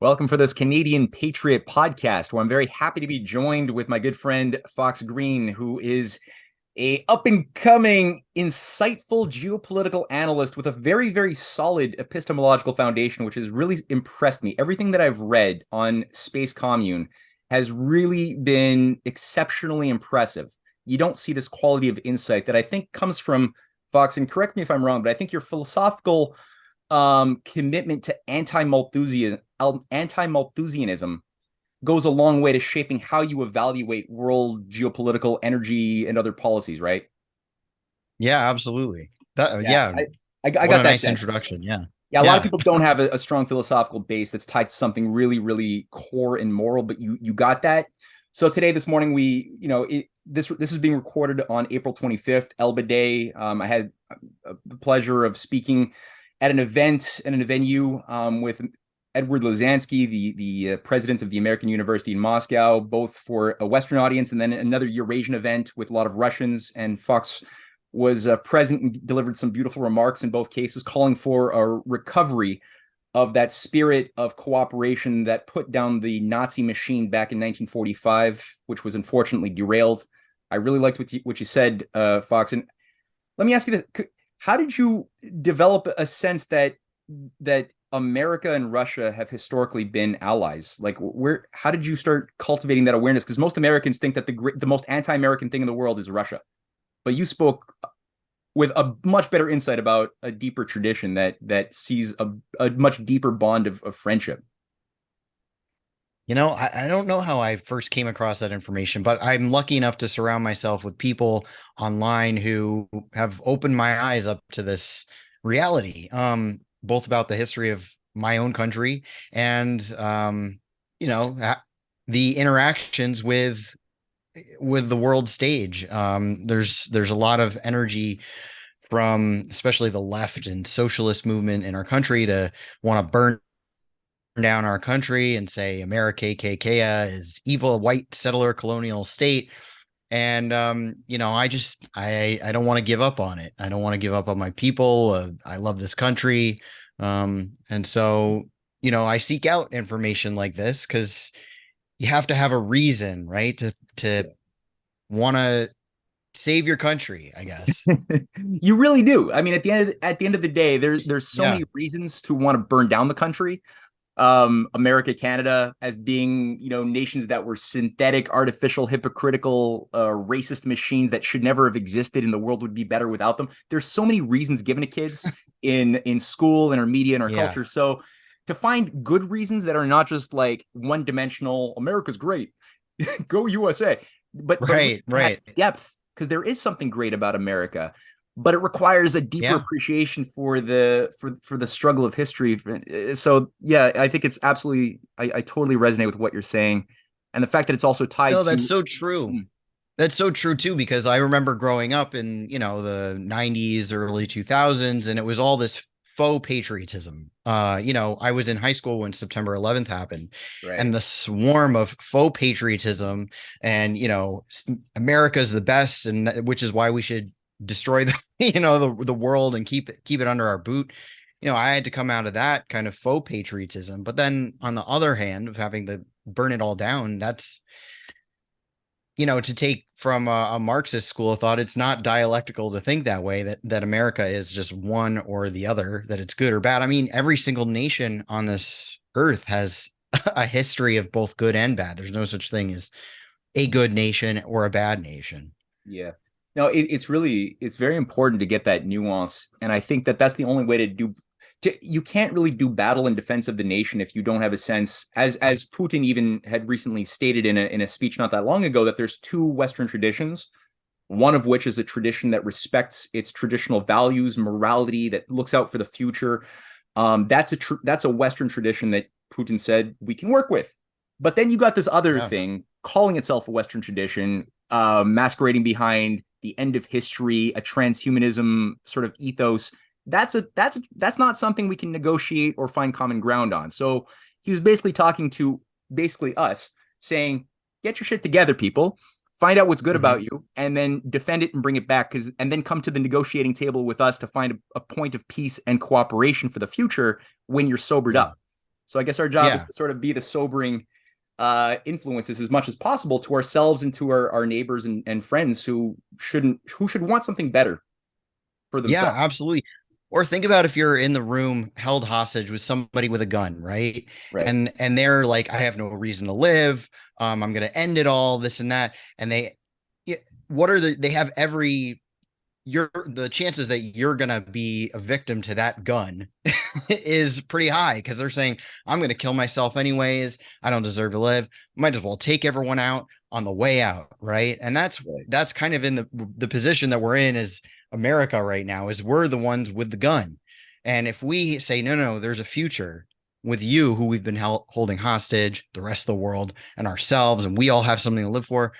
Welcome for this Canadian Patriot podcast, where I'm very happy to be joined with my good friend Fox Green, who is a up-and-coming, insightful geopolitical analyst with a very, very solid epistemological foundation, which has really impressed me. Everything that I've read on Space Commune has really been exceptionally impressive. You don't see this quality of insight that I think comes from Fox, and correct me if I'm wrong, but I think your philosophical commitment to anti-Malthusianism goes a long way to shaping how you evaluate world geopolitical energy and other policies, right? Yeah, absolutely. That Yeah, yeah, I what got a that nice sense. introduction. Yeah. Yeah, a lot of Yeah. people don't have a strong philosophical base that's tied to something really, really core and moral, but you got that. So today, this morning, this is being recorded on April 25th, Elba Day. I had the pleasure of speaking at an event and a venue with Edward Lozansky, the president of the American University in Moscow, both for a Western audience and then another Eurasian event with a lot of Russians. And Fox was present and delivered some beautiful remarks in both cases, calling for a recovery of that spirit of cooperation that put down the Nazi machine back in 1945, which was unfortunately derailed. I really liked what you said, Fox. And let me ask you this: how did you develop a sense that America and Russia have historically been allies? Like, how did you start cultivating that awareness? Because most Americans think that the most anti-American thing in the world is Russia, but you spoke with a much better insight about a deeper tradition that sees a much deeper bond of friendship. I don't know how I first came across that information, but I'm lucky enough to surround myself with people online who have opened my eyes up to this reality, both about the history of my own country and you know, the interactions with the world stage. There's a lot of energy from especially the left and socialist movement in our country to want to burn down our country and say America KKK is evil white settler colonial state. And I don't want to give up on it. I don't want to give up on my people. I love this country. And so, I seek out information like this because you have to have a reason, right? To want to save your country, I guess. You really do. I mean, at the end of the day, there's so Yeah. many reasons to want to burn down the country. America, Canada, as being, nations that were synthetic, artificial, hypocritical, racist machines that should never have existed, and the world would be better without them. There's so many reasons given to kids in school, in our media, in our Yeah. culture. So to find good reasons that are not just like one dimensional, America's great, go USA, but really Right. have Right. depth, because there is something great about America, but it requires a deeper Yeah. appreciation for the struggle of history. So yeah, I think it's absolutely, I totally resonate with what you're saying, and the fact that it's also tied No, that's to. so true. That's so true too, because I remember growing up in, the 90s, early 2000s, and it was all this faux patriotism. I was in high school when September 11th happened, Right. and the swarm of faux patriotism and, America's the best, and which is why we should destroy the, the world and keep it under our boot. I had to come out of that kind of faux patriotism. But then on the other hand of having to burn it all down, that's to take from a Marxist school of thought, it's not dialectical to think that way, that America is just one or the other, that it's good or bad. I mean, every single nation on this earth has a history of both good and bad. There's no such thing as a good nation or a bad nation. Yeah. No, it's very important to get that nuance, and I think that that's the only way to do. You can't really do battle in defense of the nation if you don't have a sense, as Putin even had recently stated in a speech not that long ago, that there's two Western traditions, one of which is a tradition that respects its traditional values, morality, that looks out for the future. That's a Western tradition that Putin said we can work with. But then you got this other Yeah. thing calling itself a Western tradition, masquerading behind the end of history, a transhumanism sort of ethos. That's not something we can negotiate or find common ground on. So he was basically talking to basically us, saying, "Get your shit together, people. Find out what's good Mm-hmm. about you, and then defend it and bring it back. And then come to the negotiating table with us to find a point of peace and cooperation for the future when you're sobered Yeah. up." So I guess our job is Yeah. to sort of be the sobering influences as much as possible to ourselves and to our neighbors and friends who should want something better for Yeah, themselves. absolutely. Or think about if you're in the room held hostage with somebody with a gun, right? Right. And they're like, I have no reason to live. I'm gonna end it all, this and that. And yeah, they have the chances that you're gonna be a victim to that gun is pretty high because they're saying, I'm gonna kill myself anyways. I don't deserve to live. Might as well take everyone out on the way out, right? And Right. that's kind of in the position that we're in as America right now, is we're the ones with the gun. And if we say, no, no, there's a future with you who we've been holding hostage, the rest of the world, and ourselves, and we all have something to live for,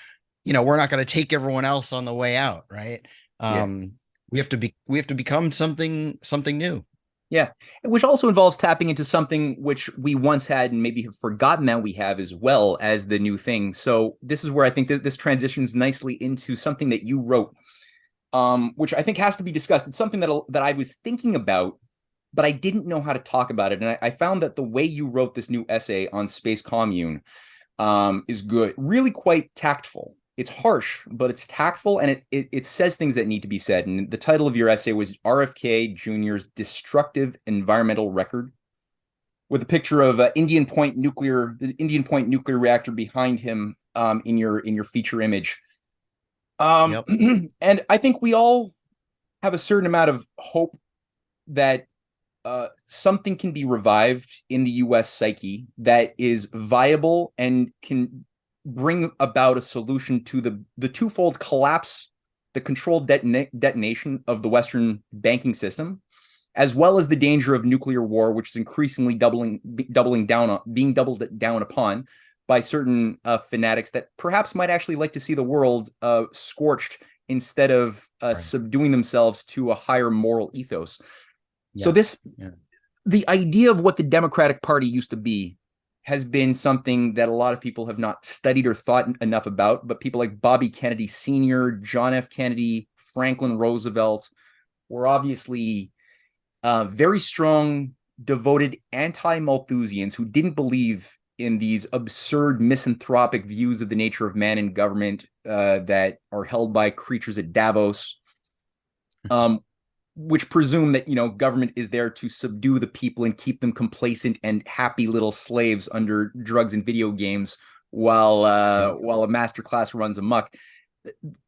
we're not going to take everyone else on the way out, right? Yeah. Um, we have to become something new. Yeah. Which also involves tapping into something which we once had and maybe have forgotten that we have as well as the new thing. So this is where I think that this transitions nicely into something that you wrote, which I think has to be discussed. It's something that I was thinking about, but I didn't know how to talk about it. And I found that the way you wrote this new essay on space commune is good, really quite tactful. It's harsh, but it's tactful, and it says things that need to be said. And the title of your essay was RFK Jr.'s Destructive Environmental Record, with a picture of the Indian Point nuclear reactor behind him in your feature image. Yep. And I think we all have a certain amount of hope that something can be revived in the U.S. psyche that is viable and can bring about a solution to the twofold collapse, the controlled detonation of the Western banking system, as well as the danger of nuclear war, which is increasingly being doubled down upon by certain fanatics that perhaps might actually like to see the world scorched instead of Right. subduing themselves to a higher moral ethos. So Yeah. Yeah. the idea of what the Democratic Party used to be has been something that a lot of people have not studied or thought enough about. But people like Bobby Kennedy Sr., John F. Kennedy, Franklin Roosevelt were obviously very strong, devoted anti-Malthusians who didn't believe in these absurd misanthropic views of the nature of man and government that are held by creatures at Davos. Um, which presume that government is there to subdue the people and keep them complacent and happy little slaves under drugs and video games Yep. while a master class runs amok.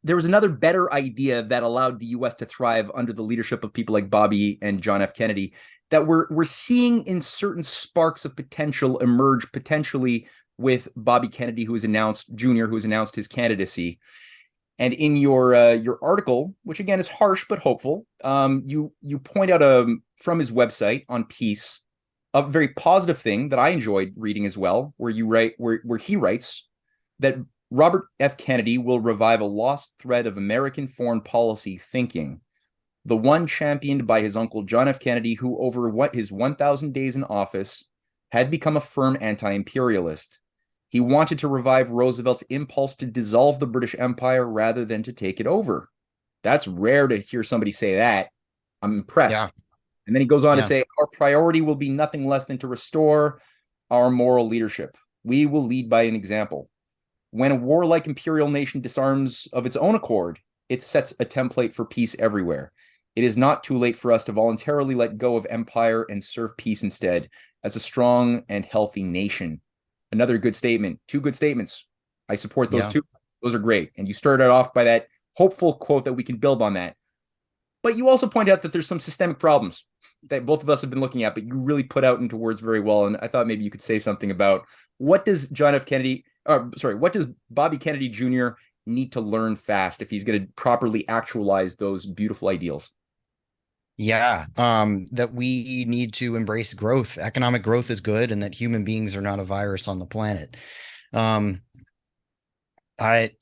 There was another better idea that allowed the U.S. to thrive under the leadership of people like Bobby and John F. Kennedy that we're seeing in certain sparks of potential emerge potentially with Bobby Kennedy, who has announced his candidacy. And in your article, which again is harsh but hopeful, you point out from his website on Peace a very positive thing that I enjoyed reading as well, where he writes that Robert F. Kennedy will revive a lost thread of American foreign policy thinking, the one championed by his uncle John F. Kennedy, who over his 1,000 days in office had become a firm anti-imperialist. He wanted to revive Roosevelt's impulse to dissolve the British Empire rather than to take it over. That's rare to hear somebody say that. I'm impressed. Yeah. And then he goes on to Yeah. say, our priority will be nothing less than to restore our moral leadership. We will lead by an example. When a warlike imperial nation disarms of its own accord, it sets a template for peace everywhere. It is not too late for us to voluntarily let go of empire and serve peace instead, as a strong and healthy nation. Another good statement. Two good statements. I support those Yeah. two. Those are great. And you started off by that hopeful quote that we can build on that. But you also point out that there's some systemic problems that both of us have been looking at, but you really put out into words very well. And I thought maybe you could say something about what does what does Bobby Kennedy Jr. need to learn fast if he's going to properly actualize those beautiful ideals? Yeah. That we need to embrace growth. Economic growth is good, and that human beings are not a virus on the planet. Um, I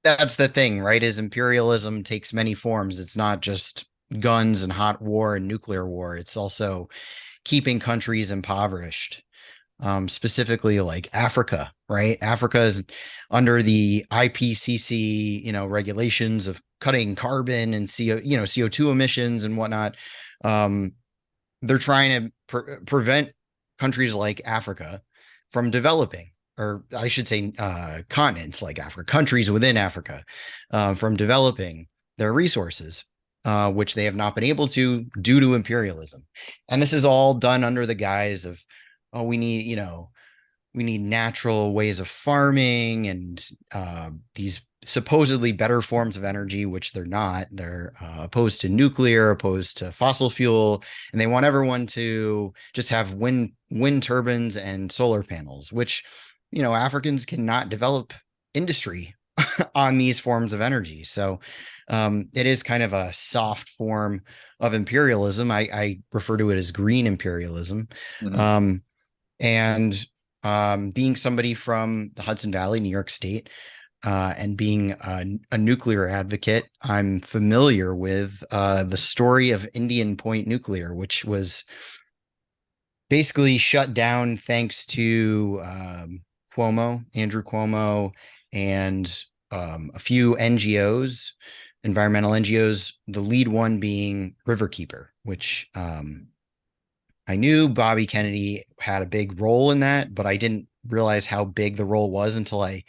That's the thing, right? Is imperialism takes many forms. It's not just guns and hot war and nuclear war. It's also keeping countries impoverished. Specifically like Africa, right? Africa is under the IPCC, regulations of cutting carbon and CO2 emissions and whatnot. They're trying to prevent countries like Africa from developing, or I should say continents like Africa, countries within Africa, from developing their resources, which they have not been able to due to imperialism. And this is all done under the guise of, oh, we need natural ways of farming and these supposedly better forms of energy, which they're not. They're opposed to nuclear, opposed to fossil fuel, and they want everyone to just have wind turbines and solar panels, which, Africans cannot develop industry on these forms of energy. So it is kind of a soft form of imperialism. I refer to it as green imperialism. Mhm. Um, and being somebody from the Hudson Valley, New York State, and being a nuclear advocate, I'm familiar with the story of Indian Point Nuclear, which was basically shut down thanks to Andrew Cuomo, and a few NGOs, environmental NGOs, the lead one being Riverkeeper, which I knew Bobby Kennedy had a big role in that, but I didn't realize how big the role was until I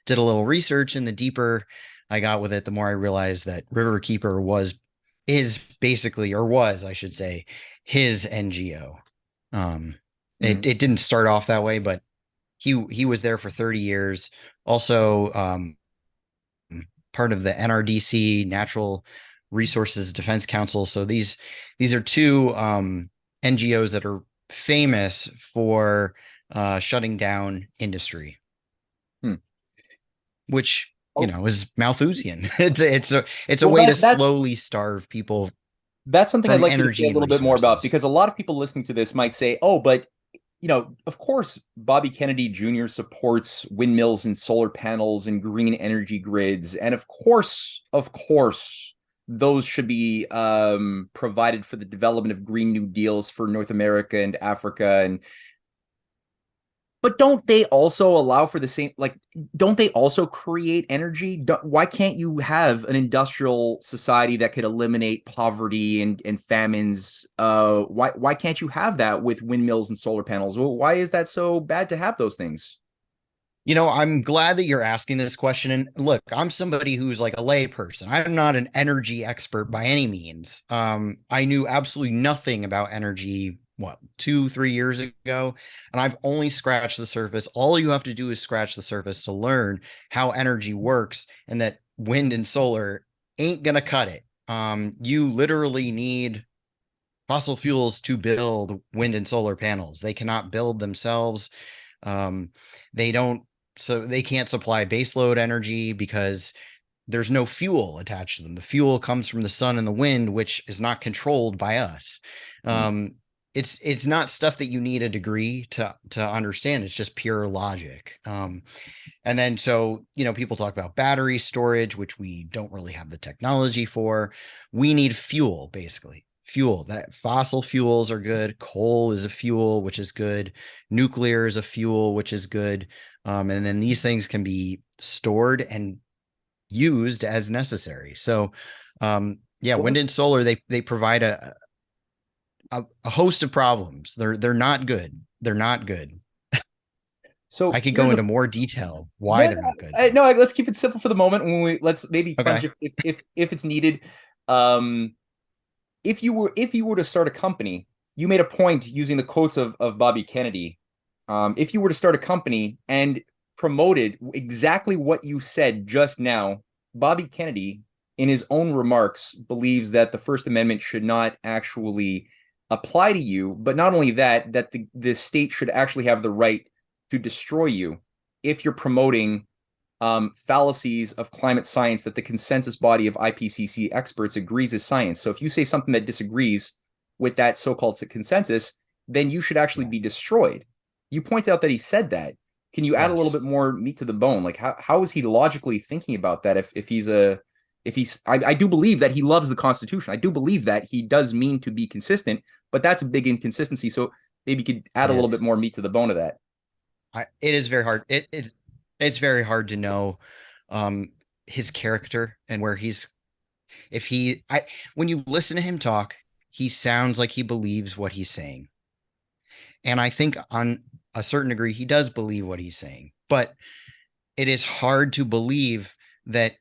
did a little research. And the deeper I got with it, the more I realized that Riverkeeper is basically, or was, I should say, his NGO. Um, Mhm. it didn't start off that way, but he was there for 30 years. Also, part of the NRDC, Natural Resources Defense Council. So these are two NGOs that are famous for shutting down industry, Hmm. which Oh, is Malthusian. It's a well, way to that's slowly starve people something I'd from like you to say a energy and little bit more about, resources. because a lot of people listening to this might say, "Oh, but of course, Bobby Kennedy Jr. supports windmills and solar panels and green energy grids, and of course, those should be provided for the development of Green New Deals for North America and Africa, and but don't they also allow for the same, like, don't they also create energy? Why can't you have an industrial society that could eliminate poverty and famines? Why can't you have that with windmills and solar panels? Well, why is that so bad to have those things? I'm glad that you're asking this question. And look, I'm somebody who's like a lay person. I'm not an energy expert by any means. I knew absolutely nothing about energy, what, 2, 3 years ago, and I've only scratched the surface. All you have to do is scratch the surface to learn how energy works, and that wind and solar ain't gonna cut it. You literally need fossil fuels to build wind and solar panels. They cannot build themselves. Um, they don't, so they can't supply baseload energy because there's no fuel attached to them. The fuel comes from the sun and the wind, which is not controlled by us. Hmm. Um, it's not stuff that you need a degree to understand. It's just pure logic. And then so people talk about battery storage, which we don't really have the technology for. We need fuel, basically. Fuel. That fossil fuels are good. Coal is a fuel, which is good. Nuclear is a fuel, which is good. And then these things can be stored and used as necessary. So, yeah, Well, wind and solar, they provide a host of problems. They're not good. They're not good. I so could go here's a into more detail why no, they're not good. no. Let's keep it simple for the moment. When let's maybe crunch Okay. it if it's needed. Um, if you were to start a company, you made a point using the quotes of Bobby Kennedy. If you were to start a company and promoted exactly what you said just now, Bobby Kennedy, in his own remarks, believes that the First Amendment should not actually apply to you, but not only that, that the state should actually have the right to destroy you if you're promoting fallacies of climate science that the consensus body of IPCC experts agrees is science. So if you say something that disagrees with that so-called consensus, then you should actually Yeah. be destroyed. You point out that he said that. Can you add a little Yes. bit more meat to the bone? Like how is he logically thinking about that? I do believe that he loves the Constitution. I do believe that he does mean to be consistent, but that's a big inconsistency. So maybe you could add It a little bit is. more meat to the bone of that. It is very hard. It's very hard to know um his character and where he's if he I when you listen to him talk, he sounds like he believes what he's saying. And I think on a certain degree, he does believe what he's saying, but it is hard to believe that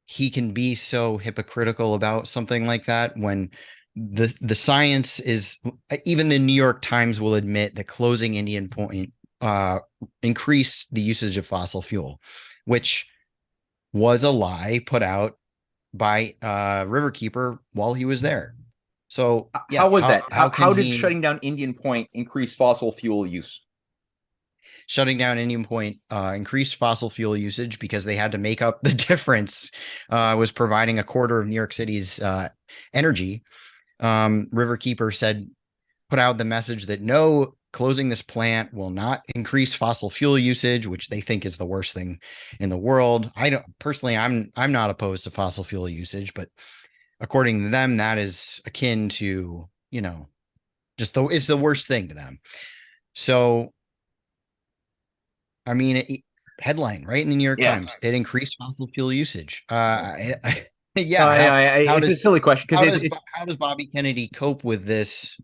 he can be so hypocritical about something like that when the science is, even the New York Times will admit that closing Indian Point increased the usage of fossil fuel, which was a lie put out by Riverkeeper while he was there. So yeah, How was that? how can How did he shutting down Indian Point increase fossil fuel use? shutting down Indian Point increased fossil fuel usage because they had to make up the difference. Was providing a quarter of New York City's energy. Riverkeeper said, put out the message that no, closing this plant will not increase fossil fuel usage, which they think is the worst thing in the world. I don't personally, I'm not opposed to fossil fuel usage, but according to them, that is akin to, just it's the worst thing to them. So, I mean, headline right in the New York Yeah. Times, it increased fossil fuel usage. Yeah. How It's a does silly question because it's how does Bobby Kennedy cope with this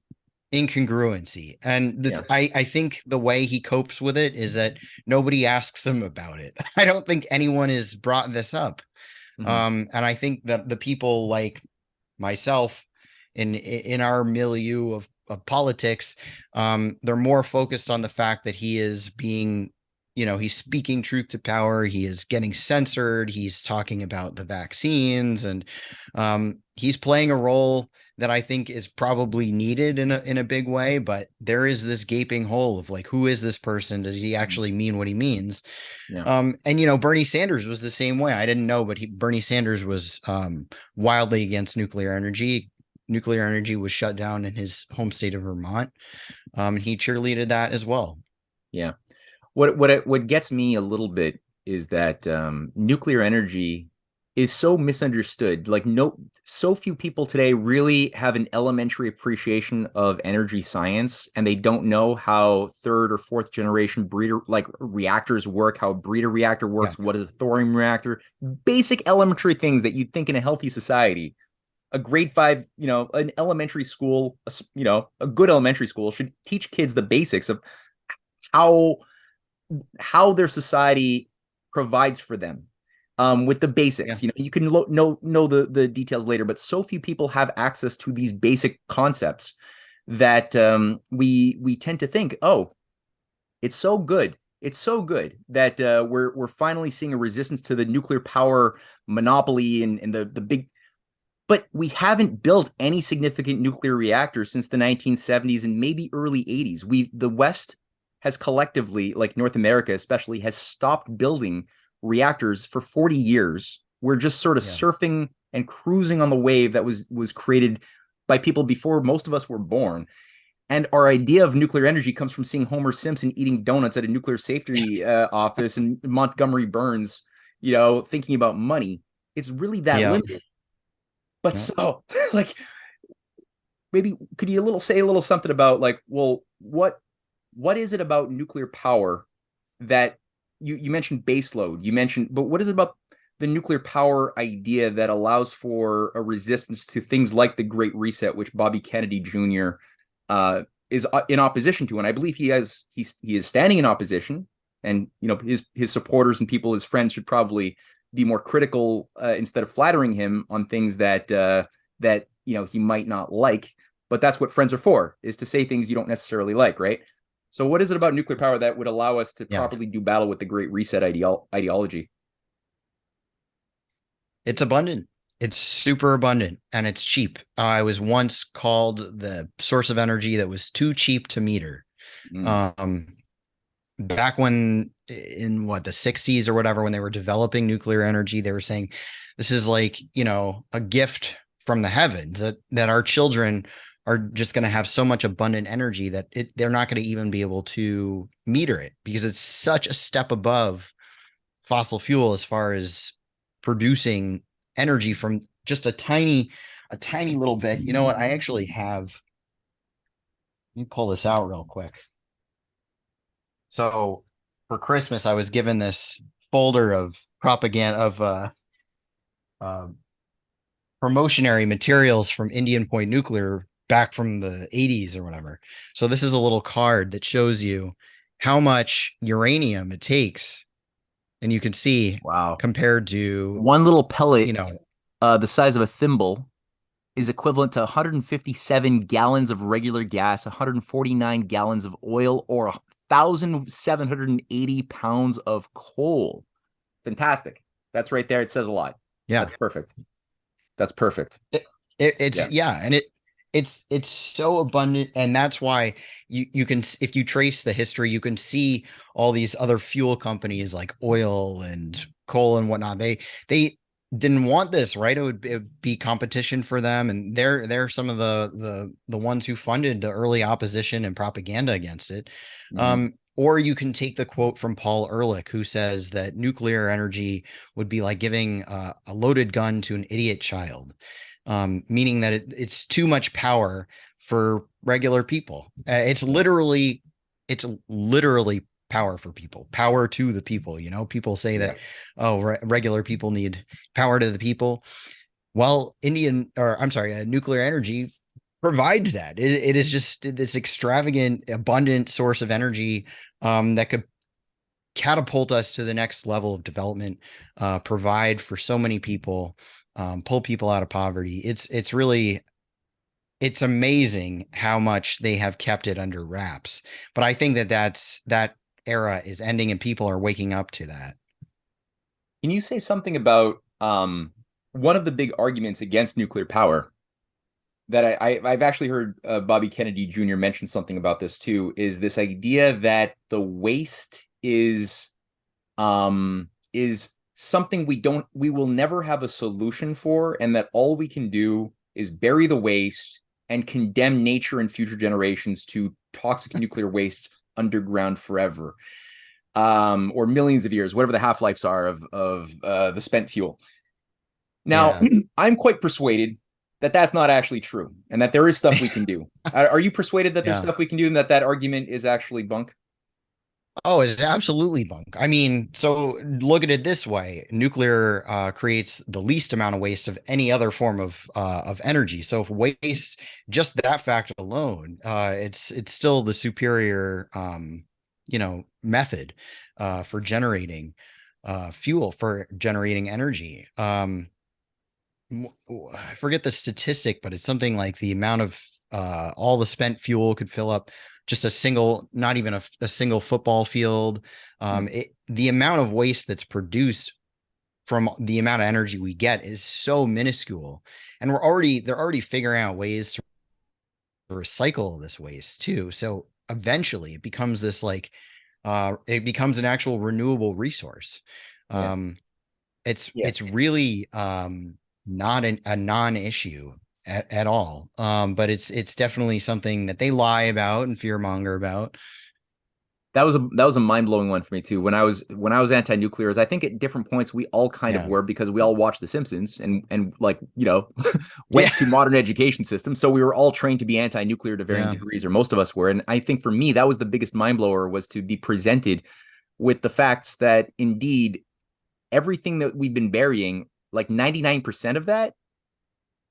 incongruency? And yeah. I think the way he copes with it is that nobody asks him about it. I don't think anyone has brought this up. Mhm. And I think that the people like myself in our milieu of politics, they're more focused on the fact that he is being, he's speaking truth to power. He is getting censored. He's talking about the vaccines, and he's playing a role that I think is probably needed in a big way. But there is this gaping hole of like, who is this person? Does he Mhm. actually mean what he means? Yeah. And Bernie Sanders was the same way. I didn't know, but Bernie Sanders was wildly against nuclear energy. Nuclear energy was shut down in his home state of Vermont. He cheerleaded that as well. Yeah. What gets me a little bit is that nuclear energy is so misunderstood. Like so few people today really have an elementary appreciation of energy science, and they don't know how third or fourth generation breeder like reactors work, how a breeder reactor Yeah. works, what is a thorium reactor, basic elementary things that you'd think in a healthy society. A grade five, an elementary school, a good elementary school should teach kids the basics of how their society provides for them with the Yeah. basics. You can know the details later, but so few people have access to these basic concepts that we tend to think, oh, it's so good. It's so good that we're finally seeing a resistance to the nuclear power monopoly and the big. But we haven't built any significant nuclear reactors since the 1970s and maybe early 80s. The West has collectively, like North America especially, has stopped building reactors for 40 years. We're just sort of Yeah. surfing and cruising on the wave that was created by people before most of us were born. And our idea of nuclear energy comes from seeing Homer Simpson eating donuts at a nuclear safety office and Montgomery Burns, thinking about money. It's really that Yeah. limited. But Yeah. so, like, maybe could you say a little something about like, well, what is it about nuclear power that you mentioned baseload, but what is it about the nuclear power idea that allows for a resistance to things like the Great Reset, which Bobby Kennedy Jr. Is in opposition to, and I believe he is standing in opposition, and his supporters and people, his friends, should probably be more critical instead of flattering him on things that he might not like. But that's what friends are for, is to say things you don't necessarily like, right? So what is it about nuclear power that would allow us to Yeah. properly do battle with the Great Reset ideology? It's abundant. It's super abundant and it's cheap. I was once called the source of energy that was too cheap to meter. Mm. Um, Back when in the 60s or whatever, when they were developing nuclear energy, they were saying this is like, a gift from the heavens that our children are just going to have so much abundant energy that they're not going to even be able to meter it because it's such a step above fossil fuel as far as producing energy from just a tiny little bit. You know what? I actually have, let me pull this out real quick. So for Christmas, I was given this folder of propaganda of uh, promotionary materials from Indian Point Nuclear back from the 80s or whatever. So this is a little card that shows you how much uranium it takes, and you can see Wow. compared to, One little pellet, you know, the size of a thimble, is equivalent to 157 gallons of regular gas, 149 gallons of oil, or 1,780 pounds of coal. Fantastic. That's right there. It says a lot. yeah. That's perfect. That's perfect. It's Yeah. yeah, and it's so abundant, and that's why you can, if you trace the history, you can see all these other fuel companies like oil and coal and whatnot. They didn't want this, right? It would be competition for them, and they're some of the ones who funded the early opposition and propaganda against it. Mhm. Or you can take the quote from Paul Ehrlich, who says that nuclear energy would be like giving a loaded gun to an idiot child, meaning that it's too much power for regular people. Yeah. It's literally power for people, power to the people. You know, people say Yeah. that, oh, regular people need power to the people. Well, nuclear energy provides that. It is just this extravagant, abundant source of energy that could catapult us to the next level of development, provide for so many people, pull people out of poverty. It's amazing how much they have kept it under wraps. But I think that era is ending and people are waking up to that. Can you say something about one of the big arguments against nuclear power that I've actually heard Bobby Kennedy Jr. mention something about this too, is this idea that the waste is something we will never have a solution for, and that all we can do is bury the waste and condemn nature and future generations to toxic nuclear waste underground forever, or millions of years, whatever the half-lives are of the spent fuel. Now, Yeah. I'm quite persuaded that that's not actually true, and that there is stuff we can do. Are you persuaded that there's Yeah. stuff we can do, and that argument is actually bunk? Oh, it's absolutely bunk. I mean, so look at it this way: nuclear creates the least amount of waste of any other form of energy. So if waste, just that fact alone, it's still the superior, method for generating fuel, for generating energy. I forget the statistic, but it's something like the amount of all the spent fuel could fill up just a single, not even a single football field. Hmm. The amount of waste that's produced from the amount of energy we get is so minuscule, and they're already figuring out ways to recycle this waste too. So eventually, it becomes an actual renewable resource. Yeah. Um, it's Yeah. it's really not a non-issue at all. But it's definitely something that they lie about and fearmonger about. That was a mind-blowing one for me too. When I was anti-nuclear, I think at different points we all kind of Yeah. were, because we all watched The Simpsons and like, Yeah. went to modern education system. So we were all trained to be anti-nuclear to varying Yeah. degrees, or most of us were. And I think for me, that was the biggest mind blower, was to be presented with the facts that indeed everything that we've been burying, like 99% of that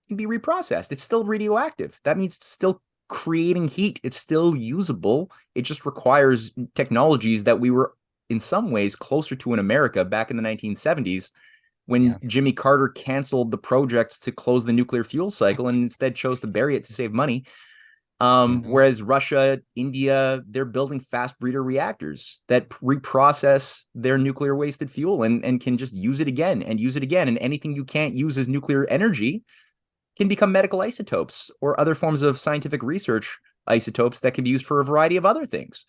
can be reprocessed. It's still radioactive. That means it's still creating heat. It's still usable. It just requires technologies that we were in some ways closer to in America back in the 1970s, when Yeah. Jimmy Carter canceled the projects to close the nuclear fuel cycle and instead chose to bury it to save money. Yeah. Whereas Russia, India, they're building fast breeder reactors that reprocess their nuclear wasted fuel and can just use it again and use it again. And anything you can't use as nuclear energy can become medical isotopes or other forms of scientific research isotopes that can be used for a variety of other things.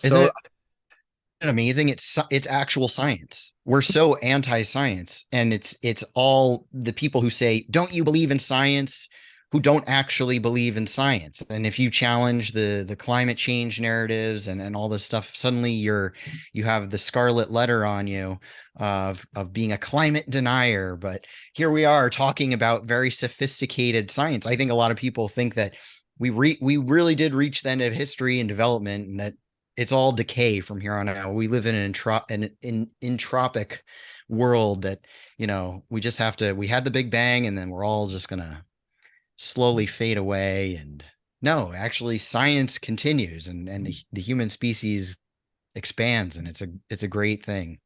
Isn't So it amazing? It's actual science. We're so anti-science, and it's all the people who say, "Don't you believe in science?" who don't actually believe in science. And if you challenge the climate change narratives and all this stuff, suddenly you have the scarlet letter on you of being a climate denier. But here we are talking about very sophisticated science. I think a lot of people think that we really did reach the end of history and development, and that it's all decay from here on out. We live in an entropic world that, we just have to, we had the Big Bang, and then we're all just gonna slowly fade away. And no, actually science continues, and the human species expands, and it's a great thing.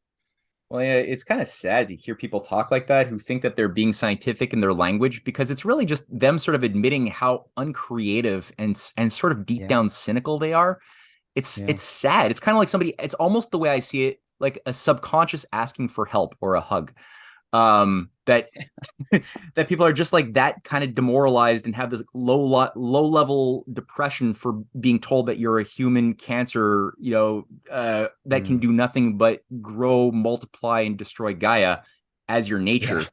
Well, yeah, it's kind of sad to hear people talk like that who think that they're being scientific in their language because it's really just them sort of admitting how uncreative and sort of deep Yeah. down cynical they are. Yeah. It's sad. It's kind of like somebody, it's almost the way I see it, like a subconscious asking for help or a hug. That that people are just like that kind of demoralized and have this low level depression for being told that you're a human cancer, that can Mm. do nothing but grow, multiply, and destroy Gaia as your Yeah. nature.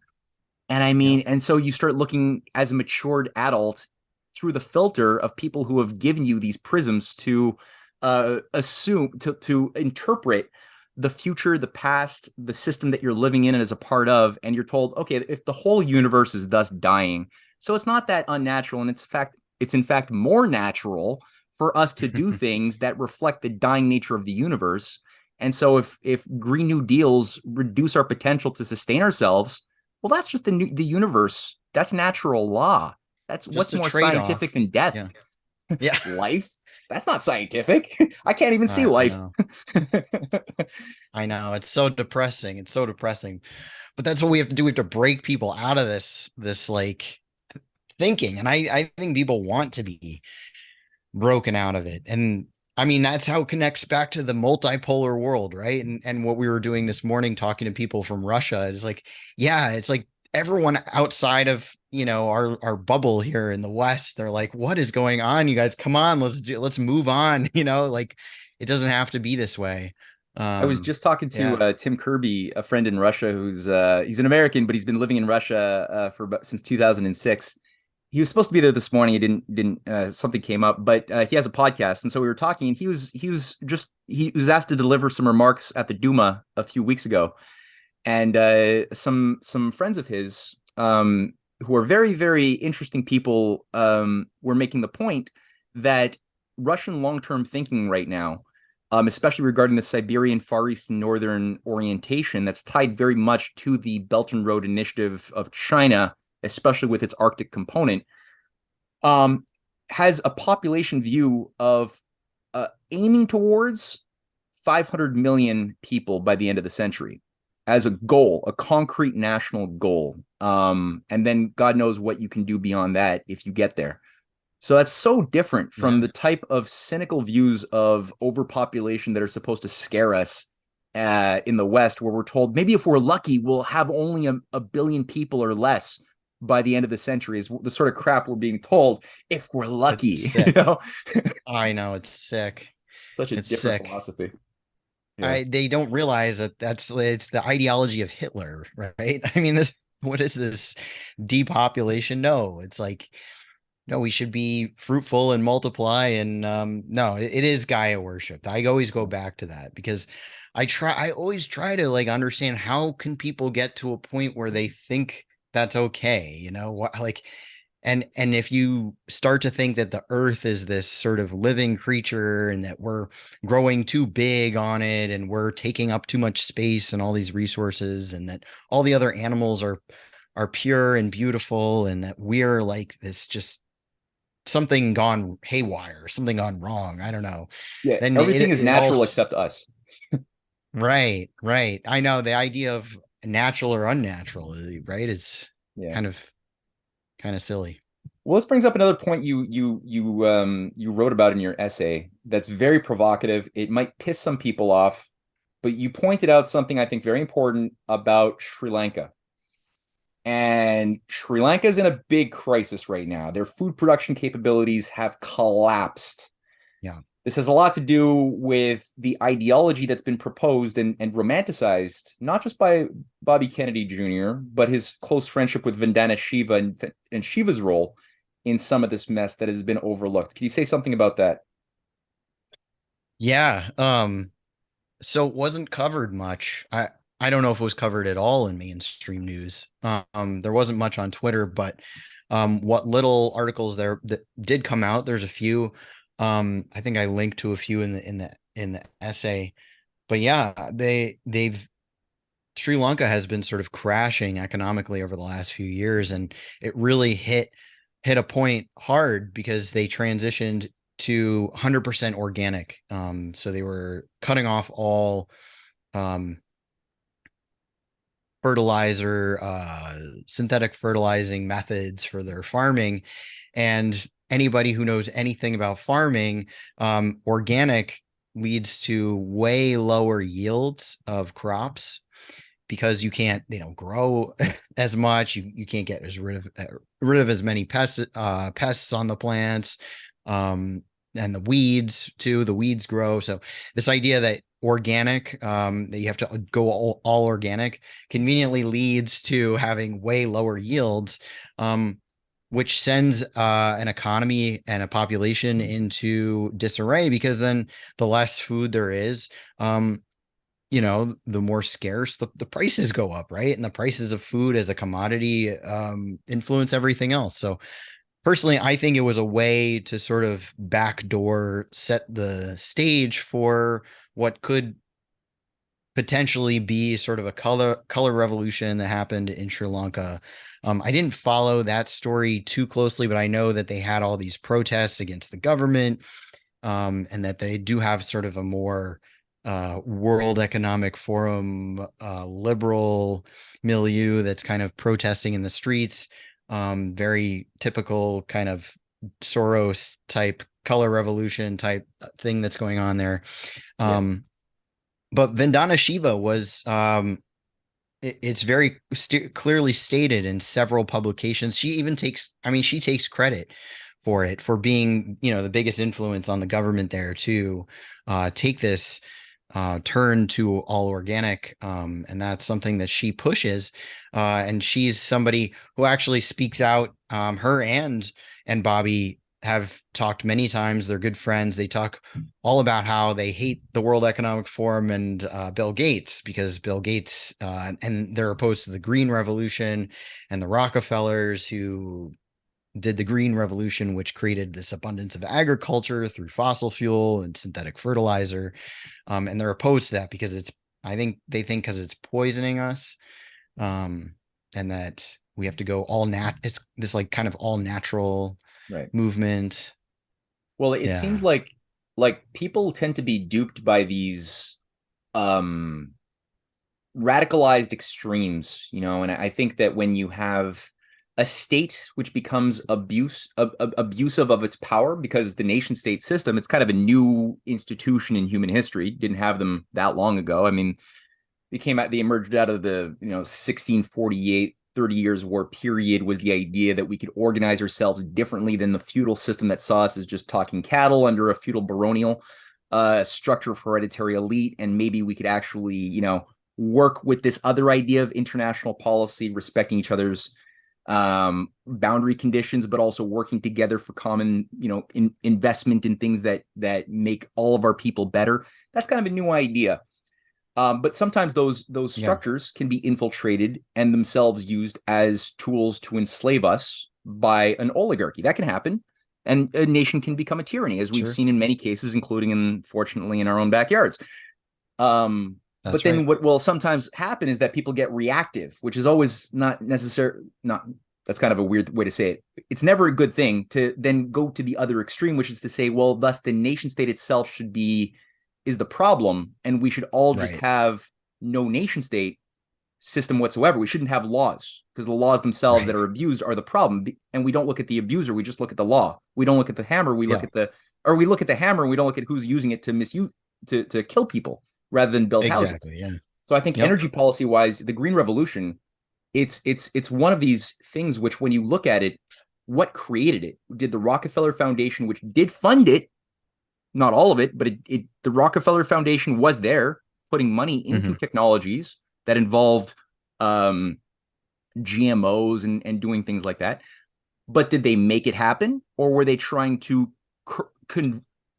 And I Yeah. mean, and so you start looking as a matured adult through the filter of people who have given you these prisms to assume to interpret the future, the past, the system that you're living in and as a part of, and you're told, okay, if the whole universe is thus dying, so it's not that unnatural, and it's in fact more natural for us to do things that reflect the dying nature of the universe. And so if Green New Deals reduce our potential to sustain ourselves, well, that's just the universe. That's natural law. That's Just what's a more trade-off. scientific than death. Yeah. Yeah. Life? That's not scientific. I can't even see I life. know. I know. It's so depressing. It's so depressing. But that's what we have to do. We have to break people out of this like thinking. And I think people want to be broken out of it. And I mean, that's how it connects back to the multipolar world, right? And what we were doing this morning, talking to people from Russia, is like, yeah, it's like everyone outside of, our bubble here in the West, they're like, what is going on? You guys, come on, let's move on. Like it doesn't have to be this way. I was just talking to Yeah. Tim Kirby, a friend in Russia who's he's an American, but he's been living in Russia since 2006. He was supposed to be there this morning. He didn't something came up, but he has a podcast, and so we were talking. And he was asked to deliver some remarks at the Duma a few weeks ago, and some friends of his who are very very interesting people were making the point that Russian long term thinking right now, especially regarding the Siberian Far East and Northern orientation, that's tied very much to the Belt and Road Initiative of China, especially with its Arctic component, um, has a population view of aiming towards 500 million people by the end of the century as a goal, a concrete national goal. And then God knows what you can do beyond that if you get there. So that's so different from Yeah. the type of cynical views of overpopulation that are supposed to scare us in the West, where we're told maybe if we're lucky, we'll have only a billion people or less by the end of the century, is the sort of crap we're being told if we're It's lucky. sick. I know, it's sick. Such a It's different sick. philosophy. Yeah. They don't realize that it's the ideology of Hitler, right? I mean, what is this depopulation? No, it's like, no, we should be fruitful and multiply. And no, it is Gaia worship. I always go back to that because I always try to like understand how can people get to a point where they think that's okay, what, like, and if you start to think that the earth is this sort of living creature and that we're growing too big on it and we're taking up too much space and all these resources and that all the other animals are pure and beautiful and that we're like this, just something gone haywire, something gone wrong, I don't know, Yeah. then Everything is it all. natural except us. Right. I know the idea of natural or unnatural, right? It's Yeah. kind of silly. Well, this brings up another point you wrote about in your essay that's very provocative. It might piss some people off, but you pointed out something I think very important about Sri Lanka. And Sri Lanka is in a big crisis right now. Their food production capabilities have collapsed. Yeah. This has a lot to do with the ideology that's been proposed and romanticized, not just by Bobby Kennedy Jr., but his close friendship with Vandana Shiva and Shiva's role in some of this mess that has been overlooked. Can you say something about that? Yeah. So it wasn't covered much. I don't know if it was covered at all in mainstream news. There wasn't much on Twitter, but what little articles there that did come out, there's a few. I think I linked to a few in the essay. But yeah, they've Sri Lanka has been sort of crashing economically over the last few years, and it really hit hit a point hard because they transitioned to 100% organic. So they were cutting off all um, fertilizer, synthetic fertilizing methods for their farming. And anybody who knows anything about farming, organic leads to way lower yields of crops because you can't, grow as much. You can't get rid of as many pests on the plants. And the weeds too, the weeds grow. So this idea that organic, that you have to go all organic, conveniently leads to having way lower yields, which sends an economy and a population into disarray, because then the less food there is, the more scarce the prices go up, right? And the prices of food as a commodity influence everything else. So personally, I think it was a way to sort of backdoor set the stage for what could potentially be sort of a color revolution that happened in Sri Lanka. I didn't follow that story too closely, but I know that they had all these protests against the government, and that they do have sort of a more World Economic Forum liberal milieu that's kind of protesting in the streets. Very typical kind of Soros type color revolution type thing that's going on there. Yes. But Vandana Shiva was, it's very clearly stated in several publications. She even she takes credit for it, for being, the biggest influence on the government there to take this turn to all organic. And that's something that she pushes. And she's somebody who actually speaks out. Her and Bobby have talked many times. They're good friends. They talk all about how they hate the World Economic Forum and Bill Gates, because Bill Gates, and they're opposed to the Green Revolution and the Rockefellers, who did the Green Revolution, which created this abundance of agriculture through fossil fuel and synthetic fertilizer. And they're opposed to that because they think because it's poisoning us, and that we have to go it's this like kind of all natural Right. movement. Well, it seems Yeah, like people tend to be duped by these um radicalized extremes, and I think that when you have a state which becomes abusive of its power, because the nation state system, it's kind of a new institution in human history. Didn't have them that long ago. I mean, they emerged out of the 1648 30 years war period, was the idea that we could organize ourselves differently than the feudal system that saw us as just talking cattle under a feudal baronial structure for hereditary elite, and maybe we could actually work with this other idea of international policy, respecting each other's boundary conditions, but also working together for common investment in things that make all of our people better. That's kind of a new idea. But sometimes those yeah, structures can be infiltrated and themselves used as tools to enslave us by an oligarchy. That can happen. And a nation can become a tyranny, as we've sure. seen in many cases, including, unfortunately, in our own backyards. But That's then right. what will sometimes happen is that people get reactive, which is always not necessary. Not That's kind of a weird way to say it. It's never a good thing to then go to the other extreme, which is to say, well, thus the nation state itself is the problem, and we should all just Right. have no nation state system whatsoever. We shouldn't have laws, because the laws themselves that Right. are abused are the problem. And we don't look at the abuser, we just look at the law. We don't look at the hammer, Yeah, we look at the hammer and we don't look at who's using it to misuse, to kill people rather than build houses. exactly. Yeah. So I think Yep. energy policy wise, the Green Revolution, it's one of these things which, when you look at it, what created it? Did the Rockefeller Foundation, which did fund it, not all of it, but the Rockefeller Foundation was there putting money into Hmm. technologies that involved GMOs and doing things like that. But did they make it happen, or were they trying to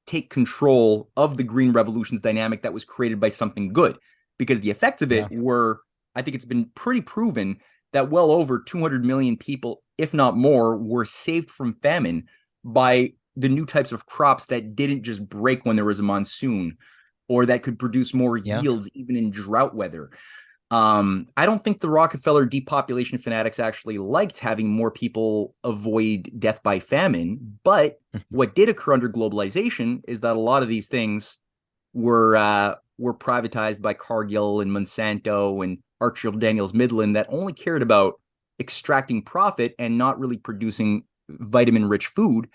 take control of the Green Revolution's dynamic that was created by something good? Because the effects of Yeah. it were, I think it's been pretty proven that well over 200 million people, if not more, were saved from famine by the new types of crops that didn't just break when there was a monsoon, or that could produce more Yeah. yields even in drought weather. I don't think the Rockefeller depopulation fanatics actually liked having more people avoid death by famine. But what did occur under globalization is that a lot of these things were privatized by Cargill and Monsanto and Archibald Daniels Midland that only cared about extracting profit and not really producing vitamin-rich food,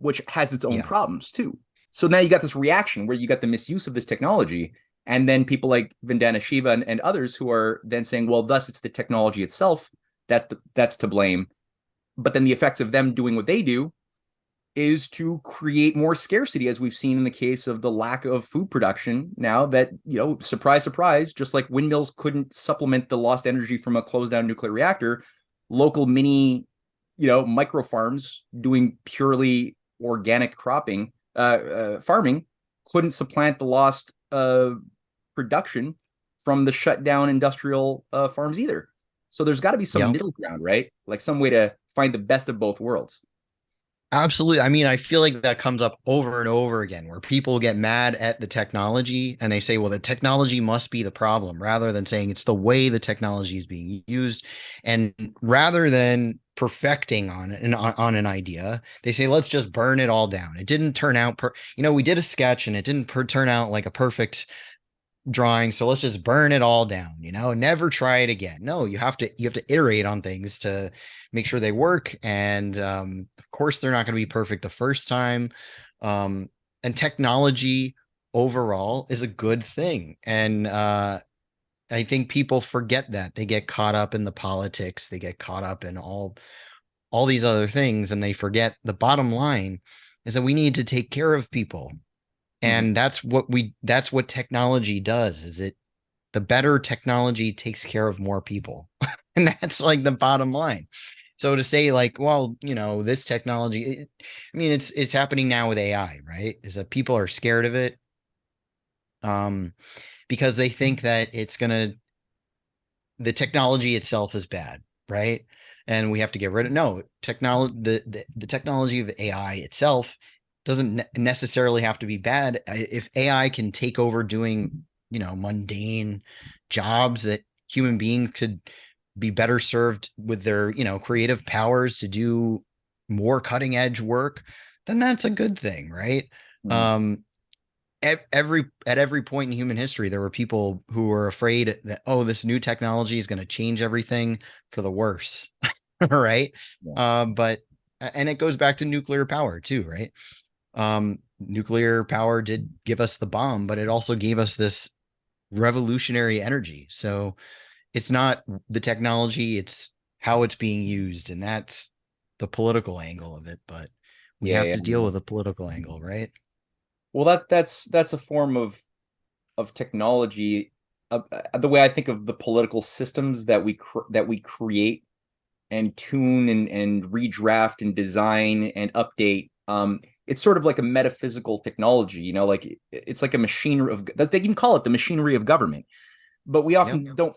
which has its own Yeah. problems too. So now you got this reaction where you got the misuse of this technology, and then people like Vandana Shiva and others who are then saying, well, thus it's the technology itself that's to blame. But then the effects of them doing what they do is to create more scarcity, as we've seen in the case of the lack of food production now that, surprise, surprise, just like windmills couldn't supplement the lost energy from a closed down nuclear reactor, local mini, micro farms doing purely organic farming couldn't supplant the lost production from the shut down industrial farms either. So there's got to be some Yeah. middle ground, right? Like some way to find the best of both worlds. Absolutely. I mean, I feel like that comes up over and over again where people get mad at the technology and they say, well, the technology must be the problem, rather than saying it's the way the technology is being used. And rather than perfecting on an idea, they say, let's just burn it all down. It didn't turn out we did a sketch and it didn't turn out like a perfect drawing, so let's just burn it all down, never try it again. No, you have to iterate on things to make sure they work. And of course they're not going to be perfect the first time. And technology overall is a good thing. And I think people forget that. They get caught up in the politics, they get caught up in all these other things, and they forget the bottom line is that we need to take care of people. Mm-hmm. And that's what technology does. Is it the better technology takes care of more people. And that's like the bottom line. So to say like, well, this technology, I mean, it's happening now with AI, right? Is that people are scared of it, because they think that the technology itself is bad, right? And we have to get rid of no technology. The technology of AI itself doesn't necessarily have to be bad. If AI can take over doing, mundane jobs that human beings could be better served with their, creative powers to do more cutting edge work, then that's a good thing, right? Mm-hmm. Um, at every point in human history, there were people who were afraid that, oh, this new technology is going to change everything for the worse. Right. Yeah. But and it goes back to nuclear power too, right? Nuclear power did give us the bomb, but it also gave us this revolutionary energy. So it's not the technology, it's how it's being used. And that's the political angle of it. But we Yeah, have yeah. to deal with the political angle, right? Well, that's a form of technology. The way I think of the political systems that we create and tune and redraft and design and update. It's sort of like a metaphysical technology, like it's like a machinery of that they can call it the machinery of government, but we Yep. often don't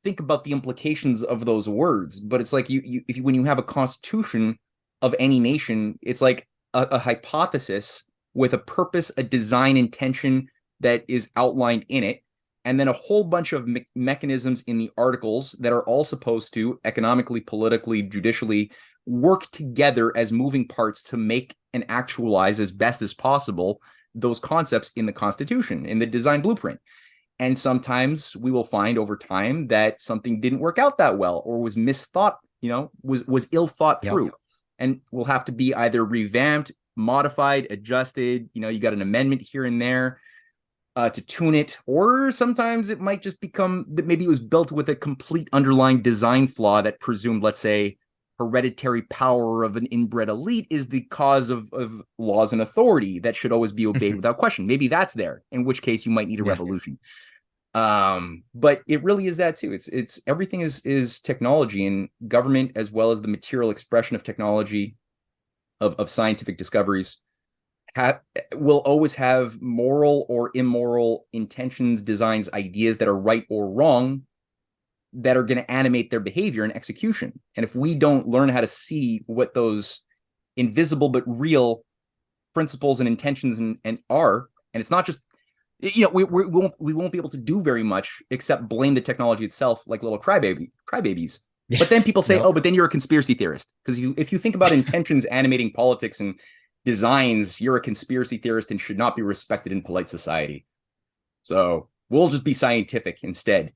think about the implications of those words. But it's like when you have a constitution of any nation, it's like a hypothesis with a purpose, a design intention that is outlined in it, and then a whole bunch of mechanisms in the articles that are all supposed to economically, politically, judicially work together as moving parts to make and actualize as best as possible those concepts in the Constitution, in the design blueprint. And sometimes we will find over time that something didn't work out that well or was misthought, was ill thought Yep. through, and will have to be either revamped, modified, adjusted. You got an amendment here and there to tune it, or sometimes it might just become that maybe it was built with a complete underlying design flaw that presumed, let's say, hereditary power of an inbred elite is the cause of laws and authority that should always be obeyed without question. Maybe that's there, in which case you might need a Yeah. revolution. But it really is that too. It's everything is technology, and government as well as the material expression of technology, of scientific discoveries will always have moral or immoral intentions, designs, ideas that are right or wrong that are going to animate their behavior and execution. And if we don't learn how to see what those invisible but real principles and intentions and are, and it's not just We won't be able to do very much except blame the technology itself like little crybabies. Yeah. But then people say, Yep. oh, but then you're a conspiracy theorist, because if you think about intentions animating politics and designs, you're a conspiracy theorist and should not be respected in polite society. So we'll just be scientific instead.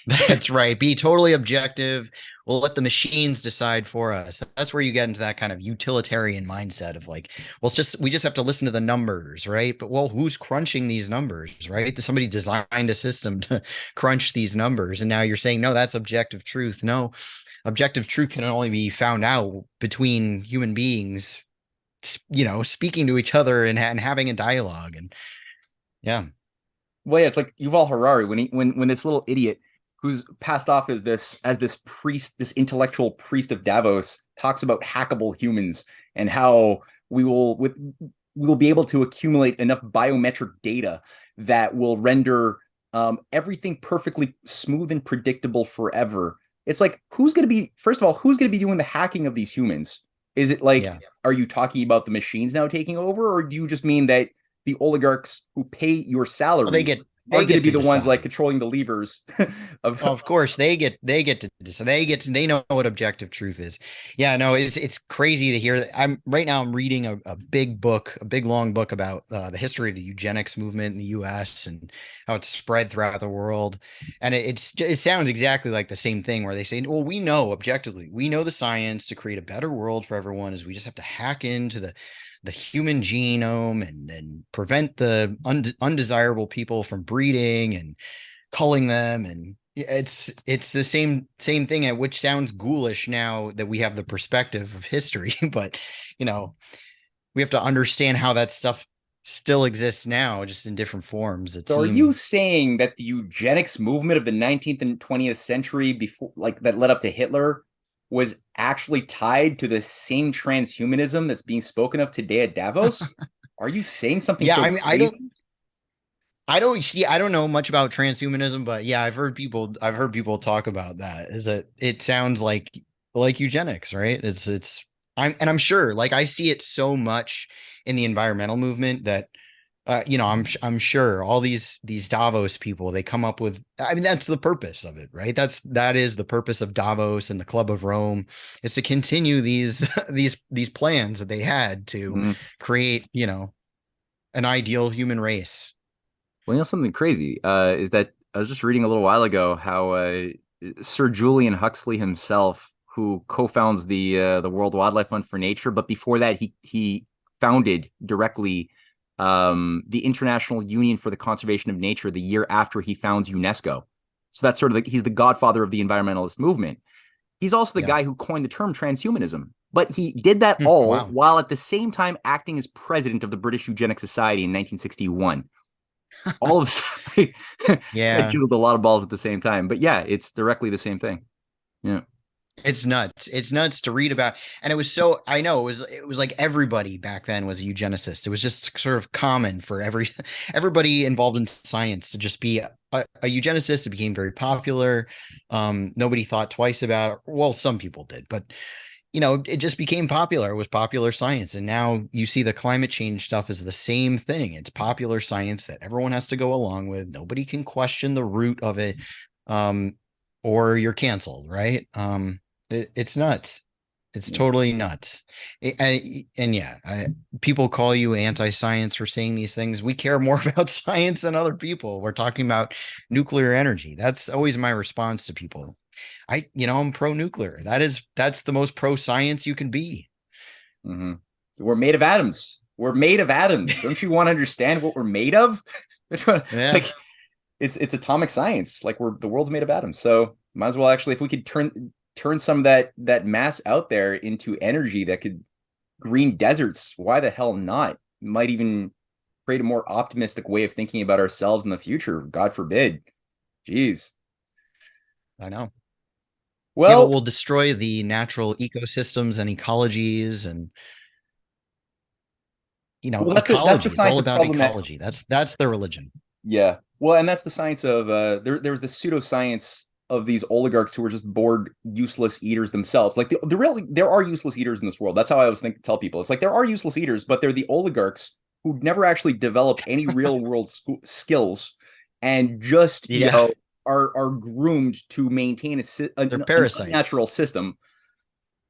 That's right. Be totally objective. We'll let the machines decide for us. That's where you get into that kind of utilitarian mindset of like, well, it's just we just have to listen to the numbers, right? But well, who's crunching these numbers, right? Somebody designed a system to crunch these numbers, and now you're saying no, that's objective truth. No, objective truth can only be found out between human beings, speaking to each other and having a dialogue. And yeah. Well, yeah, it's like Yuval Harari when this little idiot who's passed off as this priest, this intellectual priest of Davos, talks about hackable humans and how we will be able to accumulate enough biometric data that will render everything perfectly smooth and predictable forever. It's like, who's going to be, first of all, who's going to be doing the hacking of these humans? Is it like, Yeah. are you talking about the machines now taking over, or do you just mean that the oligarchs who pay your Well, they salary get are they going to get be to the ones like decide. controlling the levers of? Of course, they get to decide. They know what objective truth is. Yeah, no, it's crazy to hear that. I'm reading a big book, a big long book about the history of the eugenics movement in the U.S. and how it's spread throughout the world. And it sounds exactly like the same thing where they say, well, we know objectively, we know the science to create a better world for everyone is we just have to hack into the human genome and prevent the undesirable people from breeding and culling them. And it's the same thing, which sounds ghoulish now that we have the perspective of history. But you know we have to understand how that stuff still exists now, just in different forms that So are you seem. saying that the eugenics movement of the 19th and 20th century, before, like, that led up to Hitler, was actually tied to the same transhumanism that's being spoken of today at Davos? Are you saying something Yeah, so I mean, crazy? I don't know much about transhumanism, but yeah, I've heard people talk about that. Is that it sounds like eugenics, right? I'm sure, like, I see it so much in the environmental movement that I'm sure all these Davos people, they come up with, I mean, that's the purpose of it, right? That is the purpose of Davos and the Club of Rome, is to continue these these plans that they had to Mhm. create, an ideal human race. Well, something crazy is that I was just reading a little while ago how Sir Julian Huxley himself, who co-founds the World Wildlife Fund for Nature, but before that he founded directly the International Union for the Conservation of Nature the year after he founds UNESCO. So that's sort of he's the godfather of the environmentalist movement. He's also the Yeah. guy who coined the term transhumanism, but he did that all Wow. while at the same time acting as president of the British Eugenics Society in 1961. All of this guy Yeah. juggled a lot of balls at the same time. But yeah, it's directly the same thing. Yeah. It's nuts. It's nuts to read about. And it was so, I know it was like everybody back then was a eugenicist. It was just sort of common for everybody involved in science to just be a eugenicist. It became very popular. Nobody thought twice about it. Well, some people did, but it just became popular. It was popular science. And now you see the climate change stuff is the same thing. It's popular science that everyone has to go along with. Nobody can question the root of it. Um, or you're canceled, right? It's nuts. It's Yes. totally nuts. And yeah, people call you anti-science for saying these things. We care more about science than other people. We're talking about nuclear energy. That's always my response to people. I'm pro-nuclear. That's the most pro-science you can be. Mm-hmm. We're made of atoms. We're made of atoms. Don't you want to understand what we're made of? Yeah. Like, it's atomic science. Like, the world's made of atoms. So might as well, actually, if we could turn some of that mass out there into energy that could green deserts, why the hell not? Might even create a more optimistic way of thinking about ourselves in the future. God forbid. Jeez. I know. Yeah, but Well, we'll destroy the natural ecosystems and ecologies and that's the ecology. It's science all of about problematic. ecology. That's their religion. Yeah. Well, and that's the science of there was the pseudoscience of these oligarchs who were just bored, useless eaters themselves. Like, there are useless eaters in this world. That's how I always tell people. It's like there are useless eaters, but they're the oligarchs who never actually developed any real world skills and just, Yeah, are groomed to maintain they're an parasites. unnatural system